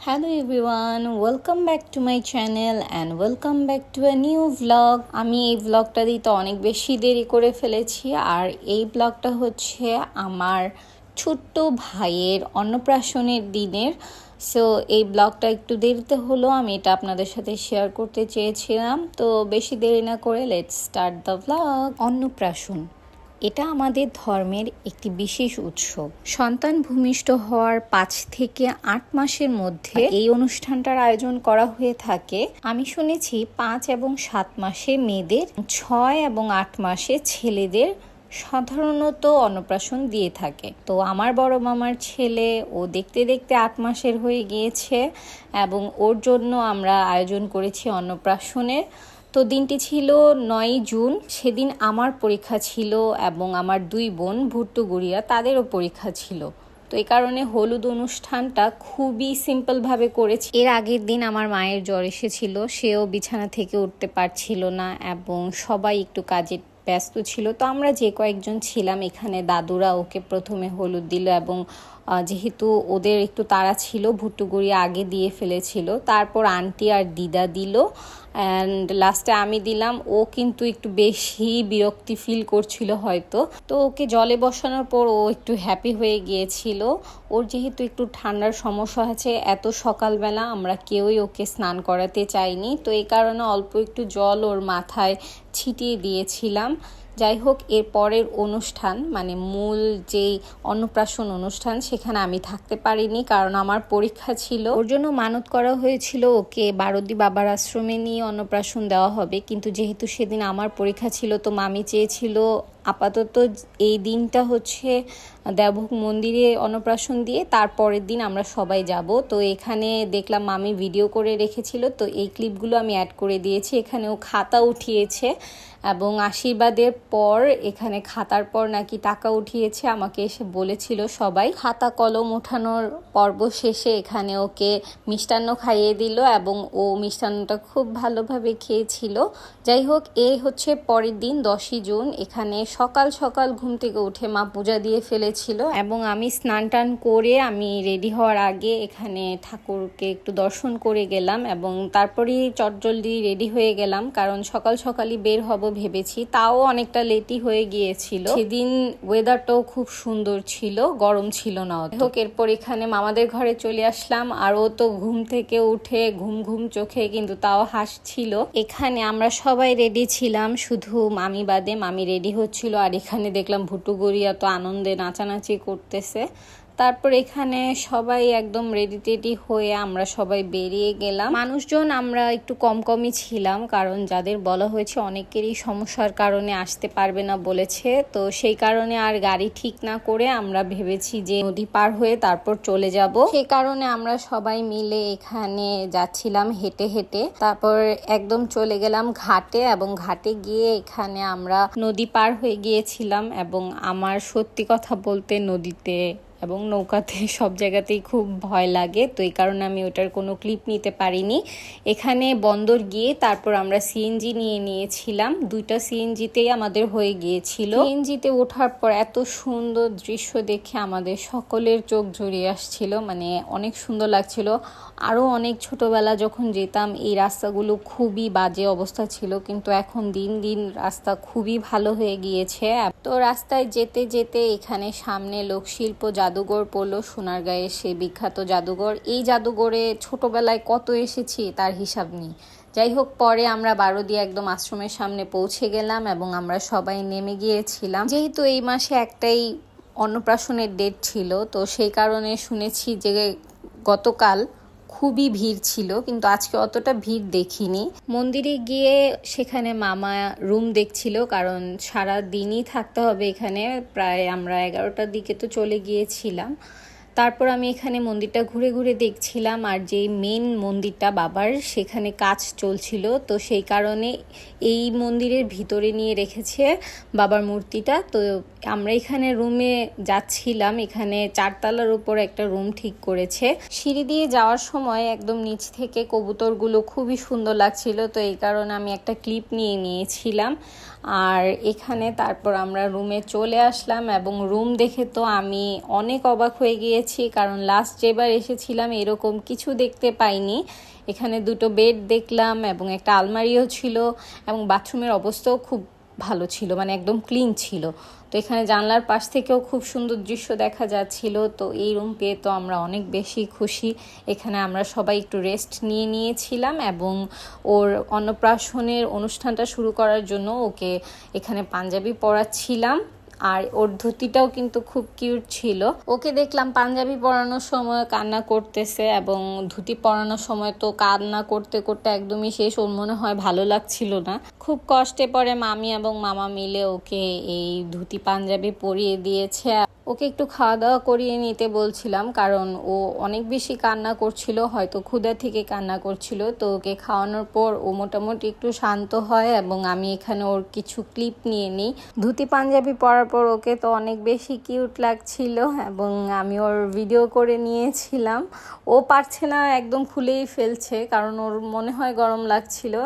Hello everyone, welcome back to my channel and welcome back to a new vlog. আমি এই ভ্লগটা দিতে অনেক বেশি দেরি করে ফেলেছি। আর এই ব্লগটা হচ্ছে আমার ছোট্ট ভাইয়ের অন্নপ্রাশনের দিনের। সো এই ব্লগটা একটু দেরিতে হলো, আমি এটা আপনাদের সাথে শেয়ার করতে চেয়েছিলাম। তো বেশি দেরি না করে লেটস স্টার্ট দ্য ভ্লগ। অন্নপ্রাশন এটা আমাদের ধর্মের একটি বিশেষ উৎসব। সন্তান ভূমিষ্ঠ হওয়ার 5 থেকে 8 মাসের মধ্যে এই অনুষ্ঠানটার আয়োজন করা হয়ে থাকে। আমি শুনেছি 5 এবং 7 মাসে মেয়েদের, 6 এবং 8 মাসে ছেলেদের সাধারণত অন্নপ্রাশন দিয়ে থাকে। তো আমার বড় মামার ছেলে ও দেখতে দেখতে 8 মাসের হয়ে গিয়েছে এবং ওর জন্য আমরা আয়োজন করেছি অন্নপ্রাশনের। তো দিনটি ছিল 9 জুন। সেদিন আমার পরীক্ষা ছিল এবং আমার 2 বোন ভুট্টুগুড়িয়া তাদেরও পরীক্ষা ছিল। তো এই কারণে হলুদ অনুষ্ঠানটা খুবই সিম্পলভাবে করেছি। এর আগের দিন আমার মায়ের জ্বর এসেছিল, সেও বিছানা থেকে উঠতে পারছিল না এবং সবাই একটু কাজে ব্যস্ত ছিল। তো আমরা যে কয়েকজন ছিলাম এখানে, দাদুরা ওকে প্রথমে হলুদ দিল এবং যেহেতু ওদের একটু তাড়া ছিল, ভুট্টুগুড়ি আগে দিয়ে ফেলেছিল, তারপর আন্টি আর দিদা দিল অ্যান্ড লাস্টে আমি দিলাম। ও কিন্তু একটু বেশি বিরক্তি ফিল করছিল হয়তো। তো ওকে জলে বসানোর পর ও একটু হ্যাপি হয়ে গিয়েছিল। ওর যেহেতু একটু ঠান্ডার সমস্যা আছে, এত সকালবেলা আমরা কেউই ওকে স্নান করাতে চাইনি। তো এই কারণে অল্প একটু জল ওর মাথায় ছিটিয়ে দিয়েছিলাম। যাই হোক, এর পরের অনুষ্ঠান মানে মূল যেই অন্নপ্রাশন অনুষ্ঠান, সেখানে আমি থাকতে পারিনি কারণ আমার পরীক্ষা ছিল। ওর জন্য মানত করা হয়েছিল ওকে বারদি বাবার আশ্রমে নিয়ে অন্নপ্রাশন দেওয়া হবে, কিন্তু যেহেতু সেদিন আমার পরীক্ষা ছিল তো মামি চেয়েছিল আপাতত এই দিনটা হচ্ছে দেবভোগ মন্দিরে অন্নপ্রাশন দিয়ে তারপরের দিন আমরা সবাই যাব। তো এখানে দেখলাম মামি ভিডিও করে রেখেছিল, তো এই ক্লিপগুলো আমি অ্যাড করে দিয়েছি। এখানেও খাতা উঠিয়েছে এবং আশীর্বাদের পর এখানে খাতার পর নাকি টাকা উঠিয়েছে। আমাকে এসে বলেছিল সবাই। খাতা কলম ওঠানোর পর্ব শেষে এখানে ওকে মিষ্টান্ন খাইয়ে দিল এবং ও মিষ্টান্নটা খুব ভালোভাবে খেয়েছিল। যাই হোক, এই হচ্ছে পরের দিন 10ই জুন। এখানে সকাল সকাল ঘুম থেকে উঠে মা পূজা দিয়ে ফেলেছিল এবং আমি স্নান টান করে আমি রেডি হওয়ার আগে এখানে ঠাকুরকে একটু দর্শন করে গেলাম এবং তারপরেই চটজলদি রেডি হয়ে গেলাম কারণ সকাল সকালই বের হব ভেবেছি। তাও অনেকটা লেটই হয়ে গিয়েছিল। সেদিন ওয়েদারটাও খুব সুন্দর ছিল, গরম ছিল না। হোক, এরপর এখানে মামাদের ঘরে চলে আসলাম আর ও তো ঘুম থেকে উঠে ঘুম ঘুম চোখে কিন্তু তাও হাসছিল। এখানে আমরা সবাই রেডি ছিলাম, শুধু মামি বাদে। মামি রেডি হচ্ছিল আর এখানে দেখলাম ভুট্টুগুড়িয়া তো আনন্দে নাচানাচি করতেছে। তারপর এখানে সবাই একদম রেডি টেডি হয়ে আমরা সবাই বেরিয়ে গেলাম। মানুষজন আমরা একটু কম কমই ছিলাম কারণ যাদের বলা হয়েছে অনেকেরই সমস্যার কারণে আসতে পারবে না বলেছে। তো সেই কারণে আর গাড়ি ঠিক না করে আমরা ভেবেছি যে নদী পার হয়ে তারপর চলে যাব। সেই কারণে আমরা সবাই মিলে এখানে যাচ্ছিলাম হেঁটে হেঁটে। তারপর একদম চলে গেলাম ঘাটে এবং ঘাটে গিয়ে এখানে আমরা নদী পার হয়ে গিয়েছিলাম এবং আমার সত্যি কথা বলতে নদীতে এবং নৌকাতে সব জায়গাতেই খুব ভয় লাগে। তো এই কারণে আমি ওটার কোনো ক্লিপ নিতে পারিনি। এখানে বন্দর গিয়ে তারপর আমরা সিএনজি নিয়ে নিয়েছিলাম। 2টা সিএনজিতেই আমাদের হয়ে গিয়েছিল। সিএনজিতে ওঠার পর এত সুন্দর দৃশ্য দেখে আমাদের সকলের চোখ জড়িয়ে আসছিল, মানে অনেক সুন্দর লাগছিল। আরও অনেক ছোটবেলা যখন যেতাম এই রাস্তাগুলো খুবই বাজে অবস্থা ছিল, কিন্তু এখন দিন দিন রাস্তা খুবই ভালো হয়ে গিয়েছে। তো রাস্তায় যেতে যেতে এখানে সামনে লোকশিল্প জাদুঘর পড়লো, সোনারগাঁয়ের সেই বিখ্যাত জাদুঘর। এই জাদুঘরে ছোটবেলায় কত এসেছি তার হিসাব নেই। যাই হোক, পরে আমরা বারোদিয়া একদম আশ্রমের সামনে পৌঁছে গেলাম এবং আমরা সবাই নেমে গিয়েছিলাম। যেহেতু এই মাসে একটাই অন্নপ্রাশনের ডেট ছিল, তো সেই কারণে শুনেছি যে গতকাল খুবই ভিড় ছিল, কিন্তু আজকে অতটা ভিড় দেখিনি। মন্দিরে গিয়ে সেখানে মামা রুম দেখছিল কারণ সারা দিনই থাকতে হবে এখানে। প্রায় আমরা 11টার দিকে তো চলে গিয়েছিলাম। তারপর আমি এখানে মন্দিরটা ঘুরে ঘুরে দেখছিলাম আর যেই মেন মন্দিরটা বাবার, সেখানে কাজ চলছিল। তো সেই কারণে এই মন্দিরের ভিতরে নিয়ে রেখেছে বাবার মূর্তিটা। তো আমরা এখানে রুমে যাচ্ছিলাম। এখানে 4 তলার উপর একটা রুম ঠিক করেছে। সিঁড়ি দিয়ে যাওয়ার সময় একদম নিচ থেকে কবুতরগুলো খুবই সুন্দর লাগছিল, তো এই কারণে আমি একটা ক্লিপ নিয়ে নিয়েছিলাম। আর এখানে তারপর আমরা রুমে চলে আসলাম এবং রুম দেখে তো আমি অনেক অবাক হয়ে গিয়েছি, কারণ লাস্ট যেবার এসেছিলাম এরকম কিছু দেখতে পাইনি। এখানে দুটো বেড দেখলাম এবং একটা আলমারিও ছিল এবং বাথরুমের অবস্থাও খুব ভালো ছিল, মানে একদম ক্লিন ছিল। তো এখানে জানলার পাশ থেকেও খুব সুন্দর দৃশ্য দেখা যাচ্ছিল। তো এই রুম পেয়ে তো আমরা অনেক বেশি খুশি। এখানে আমরা সবাই একটু রেস্ট নিয়েছিলাম এবং ওর অন্নপ্রাশনের অনুষ্ঠানটা শুরু করার জন্য ওকে এখানে পাঞ্জাবি পরাচ্ছিলাম। আর ওর ধুতিটাও কিন্তু খুব কিউট ছিল। ওকে দেখলাম পাঞ্জাবি পরানোর সময় কান্না করতেছে এবং ধুতি পরানোর সময় তো কান্না করতে করতে একদমই শেষ। ওর মনে হয় ভালো লাগছিল না। খুব কষ্টে পরে মামি এবং মামা মিলে ওকে এই ধুতি পাঞ্জাবি পরিয়ে দিয়েছে। ওকে একটু খাওয়া দাওয়া করিয়ে নিতে বলছিলাম, কারণ ও অনেক বেশি কান্না করছিল, হয়তো ক্ষুধা থেকে কান্না করছিল। তো ওকে খাওয়ানোর পর ও মোটামুটি একটু শান্ত হয় এবং আমি এখানে ওর কিছু ক্লিপ নিয়ে নিই। ধুতি পাঞ্জাবি পরার পর ওকে তো অনেক বেশি কিউট লাগছিল এবং আমি ওর ভিডিও করে নিয়েছিলাম। ও পারছে না, একদম খুলেই ফেলছে, কারণ ওর মনে হয় গরম লাগছিল।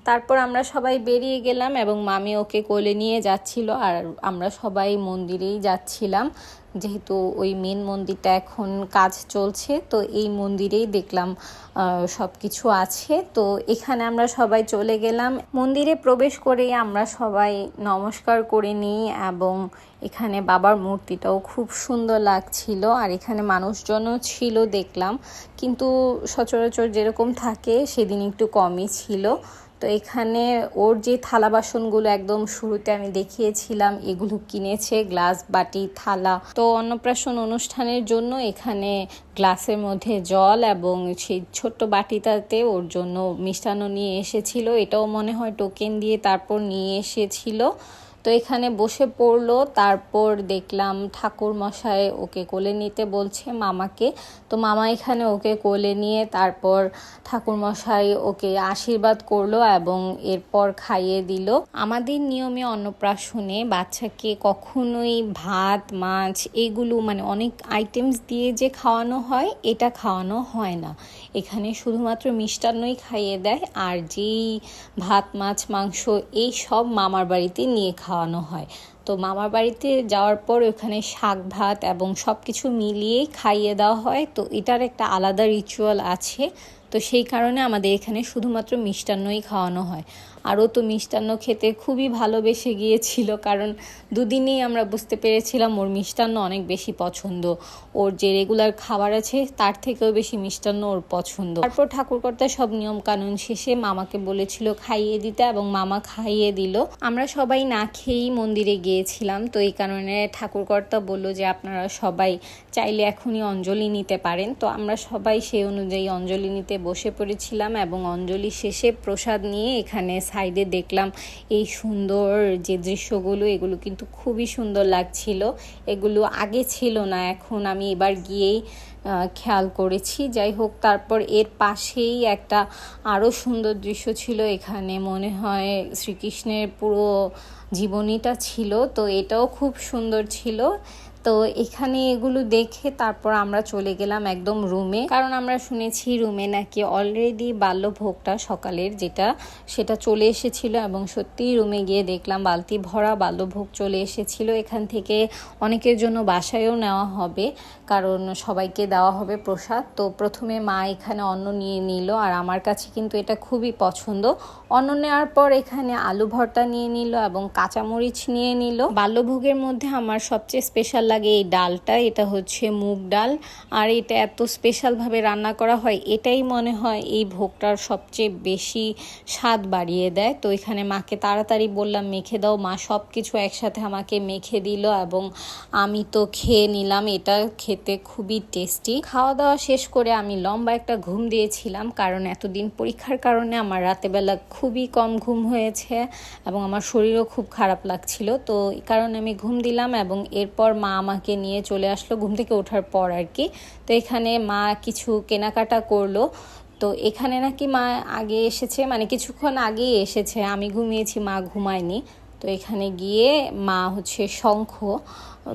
তারপর আমরা সবাই বেরিয়ে গেলাম এবং মামি ওকে কোলে নিয়ে যাচ্ছিল আর আমরা সবাই মন্দিরেই যাচ্ছিলাম, যেহেতু ওই মেন মন্দিরটা এখন কাজ চলছে। তো এই মন্দিরেই দেখলাম সব কিছু আছে। তো এখানে আমরা সবাই চলে গেলাম। মন্দিরে প্রবেশ করেই আমরা সবাই নমস্কার করে নিই এবং এখানে বাবার মূর্তিটাও খুব সুন্দর লাগছিল। আর এখানে মানুষজনও ছিল দেখলাম, কিন্তু সচরাচর যেরকম থাকে সেদিন একটু কমই ছিল। তো এখানে ওর যে থালা বাসনগুলো একদম শুরুতে আমি দেখিয়েছিলাম এগুলো কিনেছে, গ্লাস, বাটি, থালা। তো অন্নপ্রাশন অনুষ্ঠানের জন্য এখানে গ্লাসের মধ্যে জল এবং সেই ছোট্ট বাটিটাতে ওর জন্য মিষ্টান্ন নিয়ে এসেছিল। এটাও মনে হয় টোকেন দিয়ে তারপর নিয়ে এসেছিল। তো এখানে বসে পড়লো। তারপর দেখলাম ঠাকুর মশাই ওকে কোলে নিতে বলছে মামাকে। তো মামা এখানে ওকে কোলে নিয়ে তারপর ঠাকুর মশাই ওকে আশীর্বাদ করলো এবং এরপর খাইয়ে দিল। আমাদের নিয়মে অন্নপ্রাশনে বাচ্চাকে কখনোই ভাত, মাছ এগুলো মানে অনেক আইটেমস দিয়ে যে খাওয়ানো হয় এটা খাওয়ানো হয় না। এখানে শুধুমাত্র মিষ্টান্নই খাইয়ে দেয়, আর যেই ভাত, মাছ, মাংস এই সব মামার বাড়িতে নিয়ে খাওয়ানো হয়। তো মামার বাড়িতে যাওয়ার পর ওখানে শাক, ভাত এবং সব কিছু মিলিয়েই খাইয়ে দেওয়া হয়। তো এটার একটা আলাদা রিচুয়াল আছে। তো সেই কারণে আমাদের এখানে শুধুমাত্র মিষ্টান্নই খাওয়ানো হয়। আরও তো মিষ্টান্ন খেতে খুবই ভালোবেসে গিয়েছিল, কারণ দুদিনেই আমরা বুঝতে পেরেছিলাম ওর মিষ্টান্ন অনেক বেশি পছন্দ। ওর যে রেগুলার খাবার আছে তার থেকেও বেশি মিষ্টান্ন ওর পছন্দ। তারপর ঠাকুরকর্তা সব নিয়ম কানুন শেষে মামাকে বলেছিল খাইয়ে দিতে এবং মামা খাইয়ে দিল। আমরা সবাই না খেয়েই মন্দিরে গিয়েছিলাম। তো এই কারণে ঠাকুরকর্তা বলল যে আপনারা সবাই চাইলে এখনই অঞ্জলি নিতে পারেন। তো আমরা সবাই সেই অনুযায়ী অঞ্জলি নিতে বসে পড়েছিলাম এবং অঞ্জলি শেষে প্রসাদ নিয়ে এখানে সাইডে দেখলাম এই সুন্দর যে দৃশ্যগুলো, এগুলো কিন্তু খুবই সুন্দর লাগছিল। এগুলো আগে ছিল না, এখন আমি এবার গিয়েই খেয়াল করেছি। যাই হোক, তারপর এর পাশেই একটা আরও সুন্দর দৃশ্য ছিল। এখানে মনে হয় শ্রীকৃষ্ণের পুরো জীবনীটা ছিল। তো এটাও খুব সুন্দর ছিল। তো এখানে এগুলো দেখে তারপর আমরা চলে গেলাম একদম রুমে, কারণ আমরা শুনেছি রুমে নাকি অলরেডি বাল্যভোগটা সকালের সেটা চলে এসেছিল এবং সত্যিই রুমে গিয়ে দেখলাম বালতি ভরা বাল্যভোগ চলে এসেছিল। এখান থেকে অনেকের জন্য বাসায়ও নেওয়া হবে, কারণ সবাইকে দেওয়া হবে প্রসাদ। তো প্রথমে মা এখানে অন্ন নিয়ে নিল, আর আমার কাছে কিন্তু এটা খুবই পছন্দ। অন্ন নেওয়ার পর এখানে আলু ভর্তা নিয়ে নিল এবং কাঁচামরিচ নিয়ে নিল। বাল্যভোগের মধ্যে আমার সবচেয়ে স্পেশাল লাগে এই ডালটা। এটা হচ্ছে মুগ ডাল, আর এটা এত স্পেশালভাবে রান্না করা হয়, এটাই মনে হয় এই ভোগটার সবচেয়ে বেশি স্বাদ বাড়িয়ে দেয়। তো এখানে মাকে তাড়াতাড়ি বললাম মেখে দাও। মা সব কিছু একসাথে আমাকে মেখে দিল এবং আমি তো খেয়ে নিলাম। এটা খেতে খুবই টেস্টি। খাওয়া দাওয়া শেষ করে আমি লম্বা একটা ঘুম দিয়েছিলাম, কারণ এতদিন পরীক্ষার কারণে আমার রাতেবেলা খুবই কম ঘুম হয়েছে এবং আমার শরীরও খুব খারাপ লাগছিল। তো এই কারণে আমি ঘুম দিলাম এবং এরপর মা আমাকে নিয়ে চলে আসলো ঘুম থেকে ওঠার পর আর কি। তো এখানে মা কিছু কেনাকাটা করলো। তো এখানে নাকি মা আগে এসেছে, মানে কিছুক্ষণ আগেই এসেছে, আমি ঘুমিয়েছি, মা ঘুমায়নি। তো এখানে গিয়ে মা হচ্ছে শঙ্খ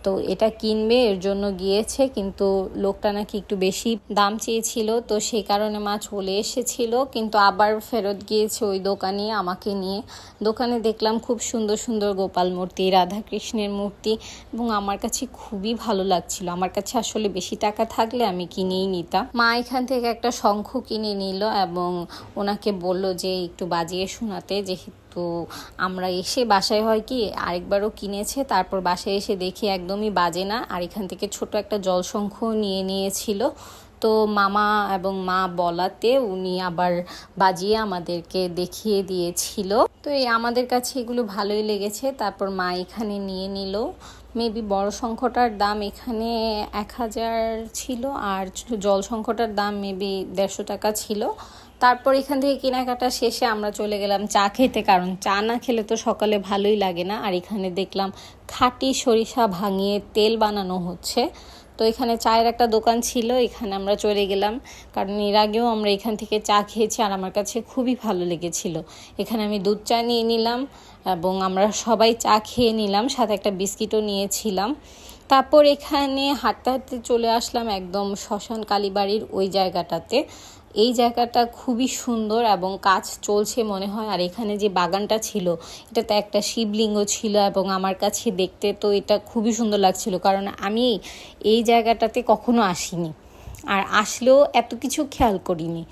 তো এটা কিনবে এর জন্য গিয়েছে, কিন্তু লোকটা নাকি একটু বেশি দাম চেয়েছিল, তো সেই কারণে মা চলে এসেছিল, কিন্তু আবার ফেরত গিয়েছে ওই দোকানে আমাকে নিয়ে। দোকানে দেখলাম খুব সুন্দর সুন্দর গোপাল মূর্তি, রাধাকৃষ্ণের মূর্তি, এবং আমার কাছে খুবই ভালো লাগছিল। আমার কাছে আসলে বেশি টাকা থাকলে আমি কিনেই নিতাম। মা এখান থেকে একটা শঙ্খ কিনে নিল এবং ওনাকে বলল যে একটু বাজিয়ে শোনাতে, যেহেতু আমরা এসে বাসায় হয় কি আরেকবারও কিনেছে, তারপর বাসায় এসে দেখি একদমই বাজে না, আর এখান থেকে ছোট একটা জলশঙ্খ নিয়ে নিয়েছিল। তো মামা এবং মা বলাতে উনি আবার বাজিয়ে আমাদেরকে দেখিয়ে দিয়েছিল। তো এই আমাদের কাছে এগুলো ভালোই লেগেছে। তারপর মা এখানে নিয়ে নিল। মেবি বড় শঙ্খটার দাম এখানে 1000 ছিল, আর জল শঙ্খটার দাম মেবি 150 টাকা ছিল। তারপর এখান থেকে কেনাকাটা শেষে আমরা চলে গেলাম চা খেতে, কারণ চা না খেলে তো সকালে ভালোই লাগে না। আর এখানে দেখলাম খাঁটি সরিষা ভাঙিয়ে তেল বানানো হচ্ছে। তো এখানে চায়ের একটা দোকান ছিল, এখানে আমরা চলে গেলাম, কারণ এর আগেও আমরা এখান থেকে চা খেয়েছি আর আমার কাছে খুবই ভালো লেগেছিল। এখানে আমি দুধ চা নিয়ে নিলাম এবং আমরা সবাই চা খেয়ে নিলাম, সাথে একটা বিস্কিটও নিয়েছিলাম। তারপর এখানে হাঁটতে হাঁটতে চলে আসলাম একদম শ্মশান কালীবাড়ির ওই জায়গাটাতে। এই জায়গাটা খুবই সুন্দর এবং কাজ চলছে মনে হয়। আর এখানে যে বাগানটা ছিল এটাতে একটা শিবলিঙ্গ ছিল এবং আমার কাছে দেখতে তো এটা খুবই সুন্দর লাগছিল, কারণ আমি এই জায়গাটাতে কখনো আসিনি, আর আসলেও এত কিছু খেয়াল করিনি।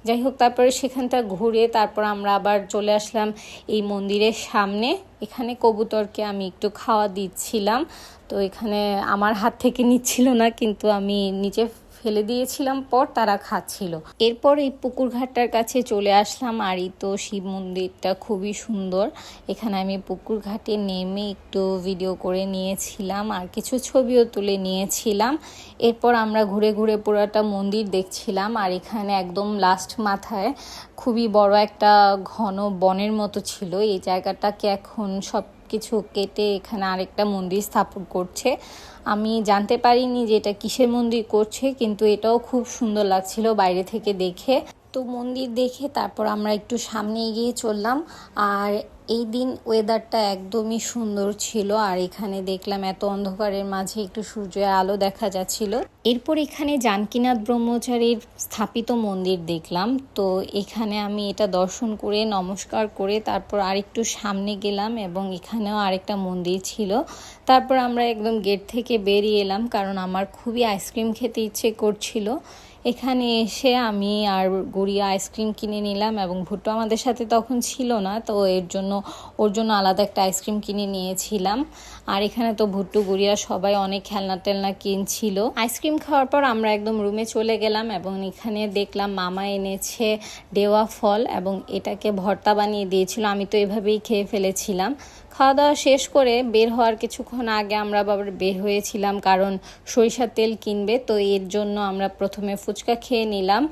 যাই হোক, তারপরে সেখানটা ঘুরে তারপর আমরা আবার চলে আসলাম এই মন্দিরের সামনে। এখানে কবুতরকে আমি একটু খাওয়া দিচ্ছিলাম, তো এখানে আমার হাত থেকে নিচ্ছিল না, কিন্তু আমি নিচে ফেলে দিয়েছিলাম, পর তারা খাচ্ছিল। এরপর এই পুকুর ঘাটটার কাছে চলে আসলাম, আর এই তো শিব মন্দিরটা খুবই সুন্দর। এখানে আমি পুকুর ঘাটে নেমে একটু ভিডিও করে নিয়েছিলাম আর কিছু ছবিও তুলে নিয়েছিলাম। এরপর আমরা ঘুরে ঘুরে পুরোটা মন্দির দেখছিলাম, আর এখানে একদম লাস্ট মাথায় খুবই বড় একটা ঘন বনের মতো ছিল। এই জায়গাটাকে এখন সব কিছু কেটে এখানে আরেকটা মন্দির স্থাপন করছে। আমি জানতে পারিনি যে এটা কিসের মন্দির করছে, কিন্তু এটাও খুব সুন্দর লাগছিল বাইরে থেকে দেখে। তো মন্দির দেখে তারপর আমরা একটু সামনে এগিয়ে চললাম, আর এই দিন ওয়েদারটা একদমই সুন্দর ছিল, আর এখানে দেখলাম এত অন্ধকারের মাঝে একটু সূর্যের আলো দেখা যাচ্ছিল। এরপর এখানে জানকীনাথ ব্রহ্মচারীর স্থাপিত মন্দির দেখলাম, তো এখানে আমি এটা দর্শন করে নমস্কার করে তারপর আরেকটু সামনে গেলাম এবং এখানেও আরেকটা মন্দির ছিল। তারপর আমরা একদম গেট থেকে বেরিয়ে এলাম, কারণ আমার খুবই আইসক্রিম খেতে ইচ্ছে করছিল। এখানে এসে আমি আর গুড়িয়া আইসক্রিম কিনে নিলাম, এবং ভুট্টো আমাদের সাথে তখন ছিল না, তো ওর জন্য আলাদা একটা আইসক্রিম কিনে নিয়েছিলাম। আর এখানে তো ভুট্টো গুড়িয়া সবাই অনেক খেলনা টেলনা কিনছিল। আইসক্রিম খাওয়ার পর আমরা একদম রুমে চলে গেলাম, এবং এখানে দেখলাম মামা এনেছে ডেওয়া ফল এবং এটাকে ভর্তা বানিয়ে দিয়েছিল। আমি তো এভাবেই খেয়ে ফেলেছিলাম। খাওয়া দাওয়া শেষ করে বের হওয়ার কিছুক্ষণ আগে আমরা আবার বের হয়েছিলাম, কারণ সরিষার তেল কিনবে, তো এর জন্য আমরা প্রথমে ফুচকা খেয়ে নিলাম,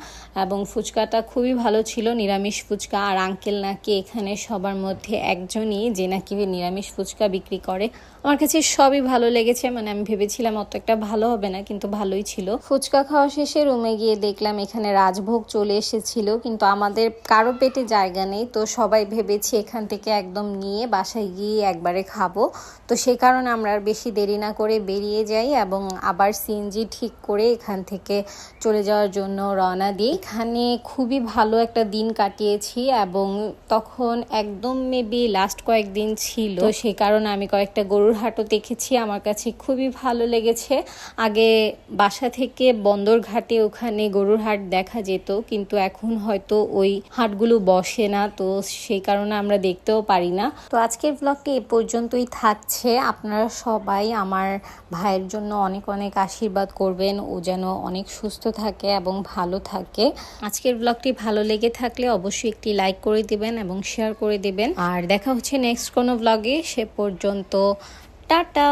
এবং ফুচকাটা খুবই ভালো ছিল, নিরামিষ ফুচকা। আর আঙ্কেল নাকি এখানে সবার মধ্যে একজনই যে নাকি নিরামিষ ফুচকা বিক্রি করে। আমার কাছে সবই ভালো লেগেছে, মানে আমি ভেবেছিলাম অত একটা ভালো হবে না, কিন্তু ভালোই ছিল। ফুচকা খাওয়া শেষে রুমে গিয়ে দেখলাম এখানে রাজভোগ চলে এসেছিল, কিন্তু আমাদের কারো পেটে জায়গা নেই, তো সবাই ভেবেছি এখান থেকে একদম নিয়ে বাসায় গিয়ে একবারে খাবো। তো সেই কারণে আমরা আর বেশি দেরি না করে বেরিয়ে যাই এবং আবার সিএনজি ঠিক করে এখান থেকে চলে যাওয়ার জন্য রওনা দিই। এখানে খুবই ভালো একটা দিন কাটিয়েছি, এবং তখন একদম মেবি লাস্ট কয়েকদিন ছিল, তো সেই কারণে আমি কয়েকটা গরুর হাটও দেখেছি, আমার কাছে খুবই ভালো লেগেছে। আগে বাসা থেকে বন্দরঘাটে ওখানে গরুর হাট দেখা যেত, কিন্তু এখন হয়তো ওই হাটগুলো বসে না, তো সেই কারণে আমরা দেখতেও পারি না। তো আজকের ব্লগটি এ পর্যন্তই থাকছে। আপনারা সবাই আমার ভাইয়ের জন্য অনেক অনেক আশীর্বাদ করবেন, ও যেন অনেক সুস্থ থাকে এবং ভালো থাকে। আজকের ব্লগটি ভালো লেগে থাকলে অবশ্যই একটি লাইক করে দিবেন এবং শেয়ার করে দিবেন, আর দেখা হচ্ছে নেক্সট কোনো ব্লগে। সে পর্যন্ত টাটা।